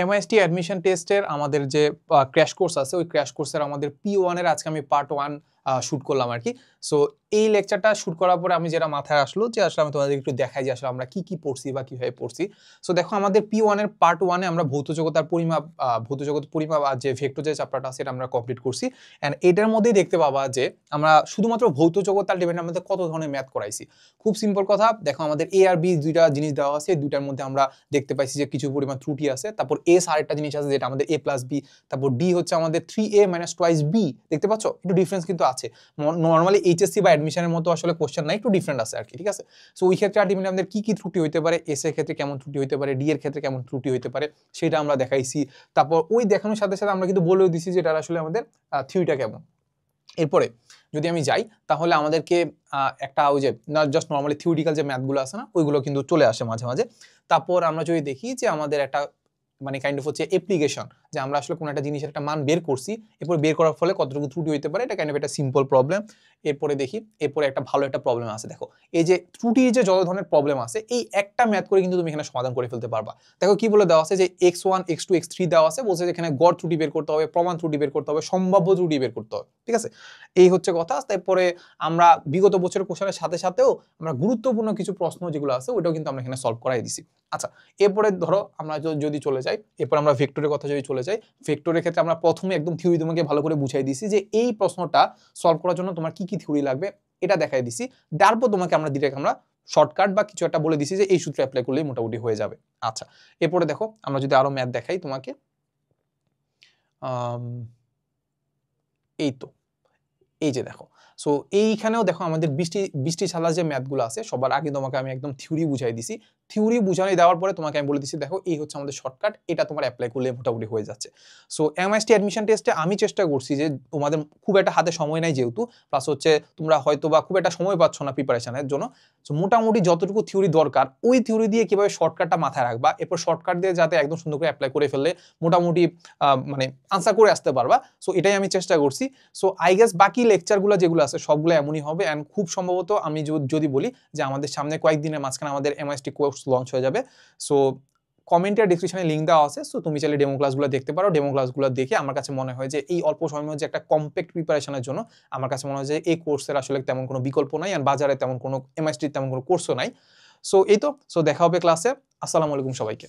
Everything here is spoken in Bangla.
MIST অ্যাডমিশন টেস্টের আমাদের যে ক্র্যাশ কোর্স আছে ওই ক্র্যাশ কোর্সের আমাদের P1 এর আজকে আমি পার্ট 1 শুট করলাম আর কি। সো এই লেকচারটা শুট করার পরে আমি যেটা মাথায় আসলো যে আসলে আমি তোমাদের একটু দেখাই যে আসলে আমরা কি কি পড়ছি বা কিভাবে পড়ছি। সো দেখো আমাদের P1 এর পার্ট 1 এ আমরা ভৌত জগতের পরিমাপ আর যে ভেক্টর যে চ্যাপ্টারটা আছে এটা আমরা কমপ্লিট করছি। এন্ড এটার মধ্যেই দেখতে পাবা যে আমরা শুধুমাত্র ভৌত জগৎ আর ডিপেন্ডেন্ট আমাদের কত ধরনের ম্যাথ করাইছি। খুব সিম্পল কথা, দেখো আমাদের A আর B দুইটা জিনিস দেওয়া আছে, দুইটার মধ্যে আমরা দেখতে পাইছি যে কিছু পরিমাণ ত্রুটি আছে। তারপর S আরেকটা জিনিস আছে যেটা আমাদের A + B, তারপর D হচ্ছে আমাদের 3A - twice B। দেখতে পাচ্ছ একটু ডিফারেন্স কিন্তু আছে। নরমালি এইচএসসি বা অ্যাডমিশনের মতো আসলে কোশ্চেন নাই, একটু ডিফারেন্ট আছে আর কি, ঠিক আছে। সো ওই ক্ষেত্রে আলটিমেটলি আমাদের কি কি ত্রুটি হইতে পারে, এস এর ক্ষেত্রে কেমন ত্রুটি হইতে পারে, ডি এর ক্ষেত্রে কেমন ত্রুটি হইতে পারে সেটা আমরা দেখাইছি। তারপর ওই দেখানোর সাথে সাথে আমরা কিন্তু বলেও দিছি যে এটা আসলে আমাদের থিওরিটা কেমন। এরপরে যদি আমি যাই তাহলে আমাদেরকে একটা ওই যে না জাস্ট নর্মালি থিওরিটিক্যাল যে ম্যাথগুলো আছে না ওইগুলো কিন্তু চলে আসে মাঝে মাঝে। তারপর আমরা যদি দেখি যে আমাদের একটা মানে কাইন্ড অফ হচ্ছে অ্যাপ্লিকেশন, যে আমরা আসলে কোনো একটা জিনিসের একটা মান বের করছি, এরপর বের করার ফলে কতটুকু ত্রুটি হইতে পারে, এটা কাইন্ড অফ একটা সিম্পল প্রবলেম। এরপরে দেখি এরপরে একটা ভালো একটা প্রবলেম আছে। দেখো এই যে ত্রুটির যে যত ধরনের প্রবলেম আছে এই একটা ম্যাথ করে কিন্তু তুমি এখানে সমাধান করে ফেলতে পারবা। দেখো কি বলে দেওয়া আছে যে x1 x2 x3 দেওয়া আছে, বলছে যে এখানে গড় ত্রুটি বের করতে হবে, প্রমাণ ত্রুটি বের করতে হবে, সম্ভাব্য ত্রুটি বের করতে হবে, ঠিক আছে। এই হচ্ছে কথা। তারপরে আমরা বিগত বছরের কোশ্চেনের সাথে সাথেও আমরা গুরুত্বপূর্ণ কিছু প্রশ্ন যেগুলো আছে ওইটাও কিন্তু আমরা এখানে সলভ করাই দিছি। আচ্ছা, এরপরে ধরো আমরা যদি চলে যাই, এরপর আমরা ভেক্টরের কথা যদি চলে যাই, ভেক্টরের ক্ষেত্রে আমরা প্রথমে একদম থিওরি তোমাকে ভালো করে বুঝাই দিছি যে এই প্রশ্নটা সলভ করার জন্য তোমার কি কি থিওরি লাগবে এটা দেখাই দিছি। তারপর তোমাকে আমরা ডিরেক্ট আমরা শর্টকাট বা কিছু একটা বলে দিছি যে এই সূত্র অ্যাপ্লাই করলেই মোটামুটি হয়ে যাবে। আচ্ছা, এরপরে দেখো আমরা যদি আরো ম্যাথ দেখাই তোমাকে, এই তো এই যে দেখো। সো এইখানেও দেখো আমাদের বৃষ্টি ছাড়া যে ম্যাথগুলো আছে সবার আগে তোমাকে আমি একদম থিওরি বুঝাই দিছি। থিওরি বুঝাই দেওয়ার পরে তোমাকে আমি বলে দিছি দেখো এই হচ্ছে আমাদের শর্টকাট, এটা তোমার অ্যাপ্লাই করলে মোটামুটি হয়ে যাচ্ছে। সো MIST অ্যাডমিশন টেস্টে আমি চেষ্টা করছি যে তোমাদের খুব একটা হাতে সময় নাই যেহেতু, প্লাস হচ্ছে তোমরা হয়তো বা খুব একটা সময় পাচ্ছ না প্রিপারেশনের জন্য। সো মোটামুটি যতটুকু থিওরি দরকার ওই থিওরি দিয়ে কিভাবে শর্টকাটটা মাথায় রাখবা, এরপর শর্টকাট দিয়ে যাতে একদম সুন্দর করে অ্যাপ্লাই করে ফেললে মোটামুটি মানে আনসার করে আসতে পারবা। সো এটাই আমি চেষ্টা করছি। সো আই গেস বাকি লেকচারগুলো যেগুলো আছে সবগুলো এমনই হবে। অ্যান্ড খুব সম্ভবত আমি যদি বলি যে আমাদের সামনে কয়েকদিনের মাঝখানে আমাদের MIST কোর্স লঞ্চ হয়ে যাবে। সো কমেন্টের ডিসক্রিপশনে লিঙ্ক দেওয়া আছে, সো তুমি চাইলে ডেমো ক্লাসগুলো দেখতে পারো। ডেমো ক্লাসগুলো দেখে আমার কাছে মনে হয় যে এই অল্প সময়ের মধ্যে একটা কম্প্যাক্ট প্রিপারেশনের জন্য আমার কাছে মনে হয় যে এই কোর্সের আসলে তেমন কোনো বিকল্প নাই, আর বাজারে তেমন কোনো MIST তেমন কোনো কোর্সও নাই। সো এই তো, সো দেখা হবে ক্লাসে। আসসালামু আলাইকুম সবাইকে।